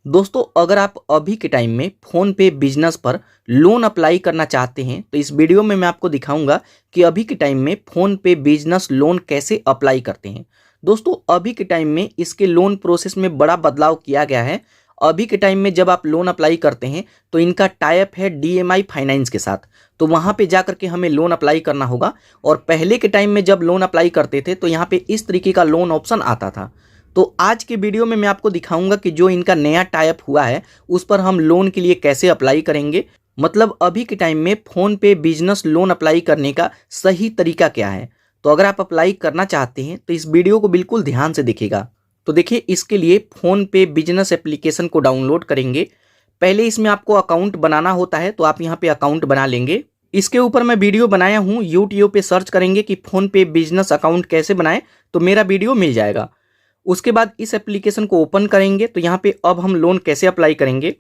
दोस्तों, अगर आप अभी के टाइम में फ़ोन पे बिजनेस पर लोन अप्लाई करना चाहते हैं तो इस वीडियो में मैं आपको दिखाऊंगा कि अभी के टाइम में फ़ोन पे बिजनेस लोन कैसे अप्लाई करते हैं। दोस्तों, अभी के टाइम में इसके लोन प्रोसेस में बड़ा बदलाव किया गया है। अभी के टाइम में जब आप लोन अप्लाई करते हैं तो इनका टाई अप है DMI फाइनेंस के साथ। तो वहाँ पे जा करके हमें लोन अप्लाई करना होगा। और पहले के टाइम में जब लोन अप्लाई करते थे तो यहाँ पे इस तरीके का लोन ऑप्शन आता था। तो आज के वीडियो में मैं आपको दिखाऊंगा कि जो इनका नया टाई अप हुआ है उस पर हम लोन के लिए कैसे अप्लाई करेंगे। मतलब अभी के टाइम में फ़ोन पे बिजनेस लोन अप्लाई करने का सही तरीका क्या है। तो अगर आप अप्लाई करना चाहते हैं तो इस वीडियो को बिल्कुल ध्यान से देखिएगा। तो देखिए, इसके लिए फ़ोन पे बिजनेस एप्लीकेशन को डाउनलोड करेंगे। पहले इसमें आपको अकाउंट बनाना होता है, तो आप यहाँ पे अकाउंट बना लेंगे। इसके ऊपर मैं वीडियो बनाया हूँ, यूट्यूब पे सर्च करेंगे कि फ़ोन पे बिजनेस अकाउंट कैसे बनाएं तो मेरा वीडियो मिल जाएगा। उसके बाद इस एप्लीकेशन को ओपन करेंगे तो यहाँ पे अब हम लोन कैसे अप्लाई करेंगे।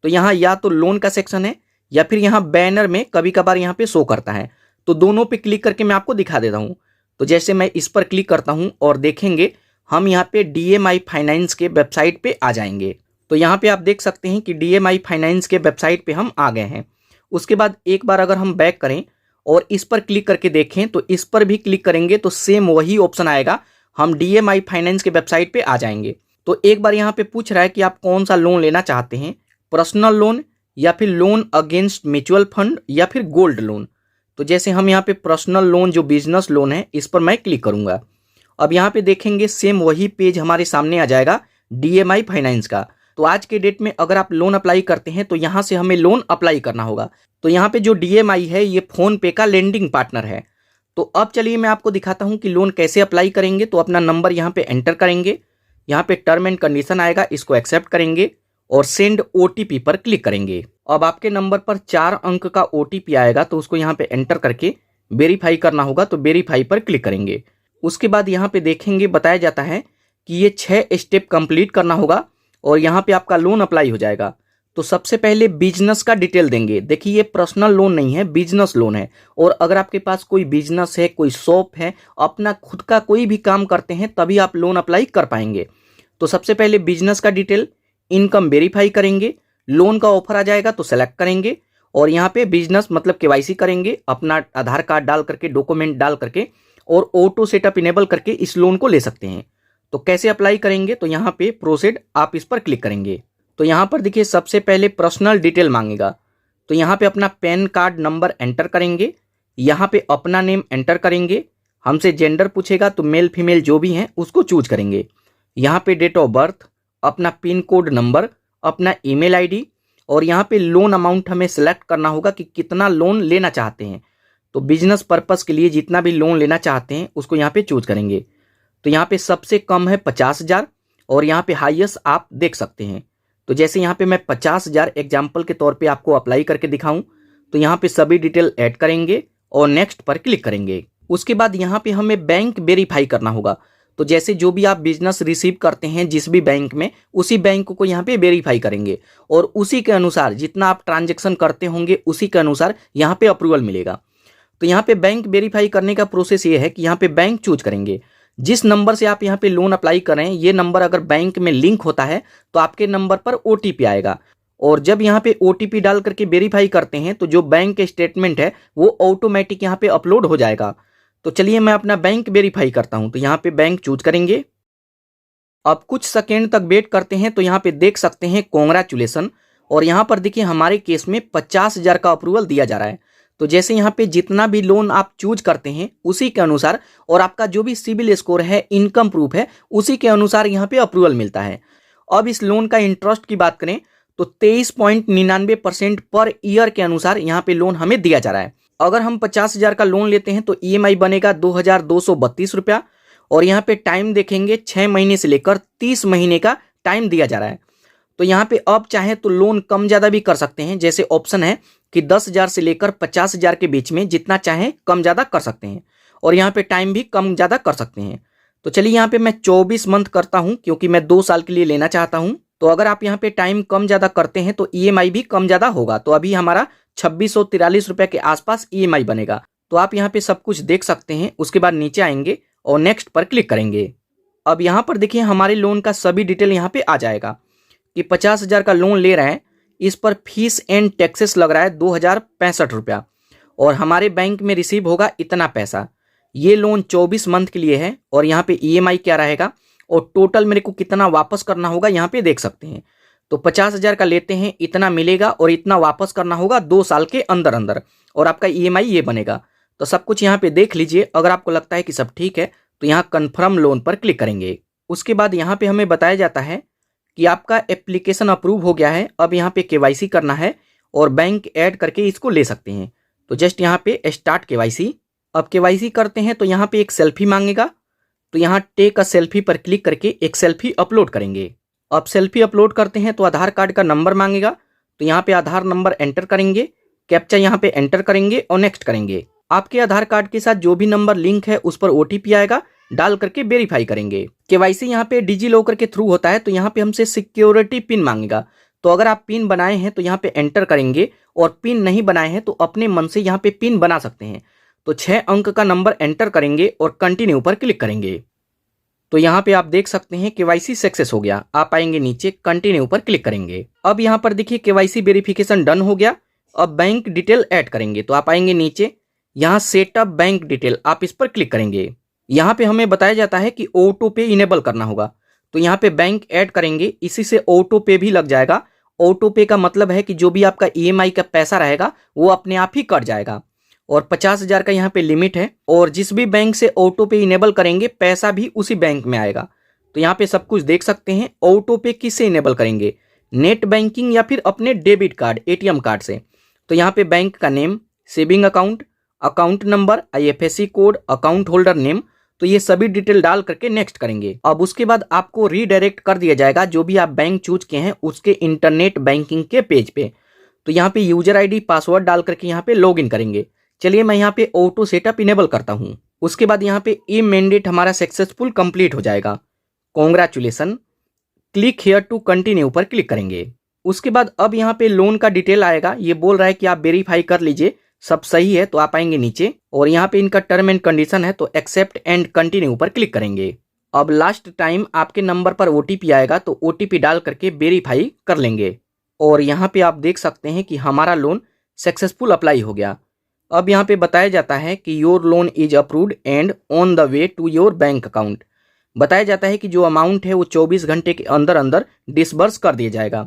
तो यहाँ या तो लोन का सेक्शन है या फिर यहाँ बैनर में कभी कभार यहाँ पे शो करता है। तो दोनों पे क्लिक करके मैं आपको दिखा देता हूँ। तो जैसे मैं इस पर क्लिक करता हूँ और देखेंगे हम यहाँ पे DMI फाइनेंस के वेबसाइट पे आ जाएंगे। तो यहाँ पे आप देख सकते हैं कि DMI फाइनेंस के वेबसाइट पे हम आ गए हैं। उसके बाद एक बार अगर हम बैक करें और इस पर क्लिक करके देखें तो इस पर भी क्लिक करेंगे तो सेम वही ऑप्शन आएगा। हम DMI फाइनेंस के वेबसाइट पे आ जाएंगे। तो एक बार यहाँ पे पूछ रहा है कि आप कौन सा लोन लेना चाहते हैं, पर्सनल लोन या फिर लोन अगेंस्ट म्यूचुअल फंड या फिर गोल्ड लोन। तो जैसे हम यहाँ पे पर्सनल लोन जो बिजनेस लोन है इस पर मैं क्लिक करूँगा। अब यहाँ पे देखेंगे सेम वही पेज हमारे सामने आ जाएगा DMI फाइनेंस का। तो आज के डेट में अगर आप लोन अप्लाई करते हैं तो यहाँ से हमें लोन अप्लाई करना होगा। तो यहाँ पे जो DMI है ये फ़ोन पे का लेंडिंग पार्टनर है। तो अब चलिए मैं आपको दिखाता हूं कि लोन कैसे अप्लाई करेंगे। तो अपना नंबर यहाँ पे एंटर करेंगे, यहाँ पे टर्म एंड कंडीशन आएगा, इसको एक्सेप्ट करेंगे और सेंड OTP पर क्लिक करेंगे। अब आपके नंबर पर 4 अंक का OTP आएगा तो उसको यहाँ पे एंटर करके वेरीफाई करना होगा। तो वेरीफाई पर क्लिक करेंगे। उसके बाद यहाँ पे देखेंगे बताया जाता है कि ये 6 स्टेप कंप्लीट करना होगा और यहाँ पे आपका लोन अप्लाई हो जाएगा। तो सबसे पहले बिजनेस का डिटेल देंगे। देखिए, ये पर्सनल लोन नहीं है, बिजनेस लोन है। और अगर आपके पास कोई बिजनेस है, कोई शॉप है, अपना खुद का कोई भी काम करते हैं तभी आप लोन अप्लाई कर पाएंगे। तो सबसे पहले बिजनेस का डिटेल, इनकम वेरीफाई करेंगे, लोन का ऑफर आ जाएगा तो सेलेक्ट करेंगे और यहाँ पे बिजनेस मतलब KYC करेंगे, अपना आधार कार्ड डाल करके, डॉक्यूमेंट डाल करके और ऑटो सेटअप इनेबल करके इस लोन को ले सकते हैं। तो कैसे अप्लाई करेंगे, तो यहाँ पे प्रोसीड आप इस पर क्लिक करेंगे। तो यहाँ पर देखिए सबसे पहले पर्सनल डिटेल मांगेगा। तो यहाँ पे अपना पैन कार्ड नंबर एंटर करेंगे, यहाँ पे अपना नेम एंटर करेंगे, हमसे जेंडर पूछेगा तो मेल फीमेल जो भी हैं उसको चूज करेंगे। यहाँ पे डेट ऑफ बर्थ, अपना पिन कोड नंबर, अपना ईमेल आईडी और यहाँ पे लोन अमाउंट हमें सेलेक्ट करना होगा कि कितना लोन लेना चाहते हैं। तो बिजनेस पर्पस के लिए जितना भी लोन लेना चाहते हैं उसको यहाँ पे चूज करेंगे। तो यहाँ पे सबसे कम है 50,000 और यहाँ पे हाईएस्ट आप देख सकते हैं। तो जैसे यहाँ पे मैं 50,000 एग्जाम्पल के तौर पे आपको अप्लाई करके दिखाऊं तो यहाँ पे सभी डिटेल ऐड करेंगे और नेक्स्ट पर क्लिक करेंगे। उसके बाद यहाँ पे हमें बैंक वेरीफाई करना होगा। तो जैसे जो भी आप बिजनेस रिसीव करते हैं जिस भी बैंक में, उसी बैंक को यहाँ पे वेरीफाई करेंगे और उसी के अनुसार जितना आप ट्रांजेक्शन करते होंगे उसी के अनुसार यहाँ पे अप्रूवल मिलेगा। तो यहाँ पे बैंक वेरीफाई करने का प्रोसेस ये है कि यहाँ पे बैंक चूज करेंगे। जिस नंबर से आप यहाँ पे लोन अप्लाई करें, ये नंबर अगर बैंक में लिंक होता है तो आपके नंबर पर OTP आएगा और जब यहाँ पे OTP डाल करके वेरीफाई करते हैं तो जो बैंक स्टेटमेंट है वो ऑटोमेटिक यहाँ पे अपलोड हो जाएगा। तो चलिए मैं अपना बैंक वेरीफाई करता हूँ। तो यहाँ पे बैंक चूज करेंगे। अब कुछ सेकेंड तक वेट करते हैं तो यहाँ पे देख सकते हैं कॉन्ग्रेचुलेसन और यहाँ पर देखिए हमारे केस में 50,000 का अप्रूवल दिया जा रहा है। तो जैसे यहाँ पे जितना भी लोन आप चूज करते हैं उसी के अनुसार और आपका जो भी सिबिल स्कोर है, इनकम प्रूफ है, उसी के अनुसार यहाँ पे अप्रूवल मिलता है। अब इस लोन का इंटरेस्ट की बात करें तो 23.99% पर ईयर के अनुसार यहाँ पे लोन हमें दिया जा रहा है। अगर हम 50,000 का लोन लेते हैं तो EMI बनेगा 2,232 रुपया और यहाँ पे टाइम देखेंगे 6 महीने से लेकर 30 महीने का टाइम दिया जा रहा है। तो यहाँ पे अब चाहे तो लोन कम ज़्यादा भी कर सकते हैं। जैसे ऑप्शन है कि 10,000 से लेकर 50,000 के बीच में जितना चाहे कम ज़्यादा कर सकते हैं और यहाँ पे टाइम भी कम ज़्यादा कर सकते हैं। तो चलिए यहाँ पे मैं 24 मंथ करता हूँ क्योंकि मैं 2 साल के लिए लेना चाहता हूँ। तो अगर आप यहाँ पे टाइम कम ज़्यादा करते हैं तो EMI भी कम ज़्यादा होगा। तो अभी हमारा 2,643 रुपये के आसपास EMI बनेगा। तो आप यहाँ पे सब कुछ देख सकते हैं। उसके बाद नीचे आएंगे और नेक्स्ट पर क्लिक करेंगे। अब यहाँ पर देखिए हमारे लोन का सभी डिटेल यहाँ पे आ जाएगा। कि 50,000 का लोन ले रहे हैं, इस पर फीस एंड टैक्सेस लग रहा है 2,065 रुपया और हमारे बैंक में रिसीव होगा इतना पैसा। ये लोन 24 मंथ के लिए है और यहाँ पे ईएमआई क्या रहेगा और टोटल मेरे को कितना वापस करना होगा यहाँ पे देख सकते हैं। तो 50,000 का लेते हैं, इतना मिलेगा और इतना वापस करना होगा 2 साल के अंदर अंदर और आपका ईएमआई ये बनेगा। तो सब कुछ यहाँ पे देख लीजिए। अगर आपको लगता है कि सब ठीक है तो यहाँ कन्फर्म लोन पर क्लिक करेंगे। उसके बाद यहाँ पे हमें बताया जाता है कि आपका एप्लीकेशन अप्रूव हो गया है। अब यहाँ पे केवाईसी करना है और बैंक ऐड करके इसको ले सकते हैं। तो जस्ट यहाँ पे स्टार्ट केवाईसी। अब केवाईसी करते हैं तो यहाँ पे एक सेल्फी मांगेगा, तो यहाँ टेक अ सेल्फी पर क्लिक करके एक सेल्फी अपलोड करेंगे। अब सेल्फी अपलोड करते हैं तो आधार कार्ड का नंबर मांगेगा, तो यहाँ पे आधार नंबर एंटर करेंगे, कैप्चा यहाँ पे एंटर करेंगे और नेक्स्ट करेंगे। आपके आधार कार्ड के साथ जो भी नंबर लिंक है उस पर ओटीपी आएगा, डाल करके वेरीफाई करेंगे। केवाईसी यहाँ पे डिजी लॉकर के थ्रू होता है, तो यहाँ पे हमसे सिक्योरिटी पिन मांगेगा। तो अगर आप पिन बनाए हैं तो यहाँ पे एंटर करेंगे और पिन नहीं बनाए हैं तो अपने मन से यहाँ पे पिन बना सकते हैं। तो 6 अंक का नंबर एंटर करेंगे और कंटिन्यू पर क्लिक करेंगे। तो यहाँ पे आप देख सकते हैं केवाईसी सक्सेस हो गया। आप आएंगे नीचे, कंटिन्यू पर क्लिक करेंगे। अब यहाँ पर देखिए केवाईसी वेरिफिकेशन डन हो गया। अब बैंक डिटेल ऐड करेंगे, तो आप आएंगे नीचे, यहाँ सेटअप बैंक डिटेल, आप इस पर क्लिक करेंगे। यहाँ पे हमें बताया जाता है कि ऑटो पे इनेबल करना होगा, तो यहाँ पे बैंक ऐड करेंगे, इसी से ऑटो पे भी लग जाएगा। ऑटो पे का मतलब है कि जो भी आपका ईएमआई का पैसा रहेगा वो अपने आप ही कट जाएगा और 50,000 का यहाँ पे लिमिट है और जिस भी बैंक से ऑटो पे इनेबल करेंगे पैसा भी उसी बैंक में आएगा। तो यहाँ पे सब कुछ देख सकते हैं। ऑटो पे किससे इनेबल करेंगे, नेट बैंकिंग या फिर अपने डेबिट कार्ड एटीएम कार्ड से। तो यहाँ पे बैंक का name, saving account, account number, IFSC code, account holder name, तो ये सभी डिटेल डाल करके नेक्स्ट करेंगे। अब उसके बाद आपको रीडायरेक्ट कर दिया जाएगा जो भी आप बैंक चूज किए हैं उसके इंटरनेट बैंकिंग के पेज पे। तो यहाँ पे यूजर आईडी पासवर्ड डाल करके यहाँ पे लॉग इन करेंगे। चलिए मैं यहाँ पे ऑटो सेटअप इनेबल करता हूँ। उसके बाद यहाँ पे ई मैंडेट हमारा सक्सेसफुल कंप्लीट हो जाएगा। Congratulation, click here to continue पर क्लिक करेंगे। उसके बाद अब यहाँ पे लोन का डिटेल आएगा, ये बोल रहा है कि आप वेरीफाई कर लीजिए सब सही है, तो आप आएंगे नीचे और यहाँ पे इनका टर्म एंड कंडीशन है, तो एक्सेप्ट एंड कंटिन्यू पर क्लिक करेंगे। अब लास्ट टाइम आपके नंबर पर ओटीपी आएगा, तो ओटीपी डाल करके वेरीफाई कर लेंगे और यहाँ पे आप देख सकते हैं कि हमारा लोन सक्सेसफुल अप्लाई हो गया। अब यहाँ पे बताया जाता है कि your loan is approved and on the way to your bank account. बताया जाता है कि जो अमाउंट है वो 24 घंटे के अंदर अंदर डिसबर्स कर दिया जाएगा।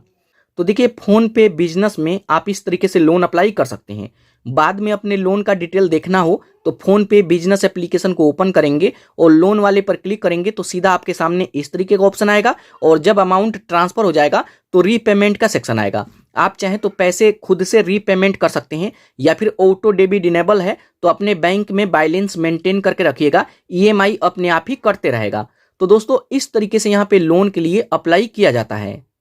तो देखिए फोन पे बिजनेस में आप इस तरीके से लोन अप्लाई कर सकते हैं। बाद में अपने लोन का डिटेल देखना हो तो फोन पे बिजनेस एप्लीकेशन को ओपन करेंगे और लोन वाले पर क्लिक करेंगे तो सीधा आपके सामने इस तरीके का ऑप्शन आएगा और जब अमाउंट ट्रांसफर हो जाएगा तो रीपेमेंट का सेक्शन आएगा। आप चाहें तो पैसे खुद से रीपेमेंट कर सकते हैं या फिर ऑटो डेबिट इनेबल है तो अपने बैंक में बैलेंस मेंटेन करके रखिएगा, ईएमआई अपने आप ही कटते रहेगा। तो दोस्तों इस तरीके से यहाँ पे लोन के लिए अप्लाई किया जाता है।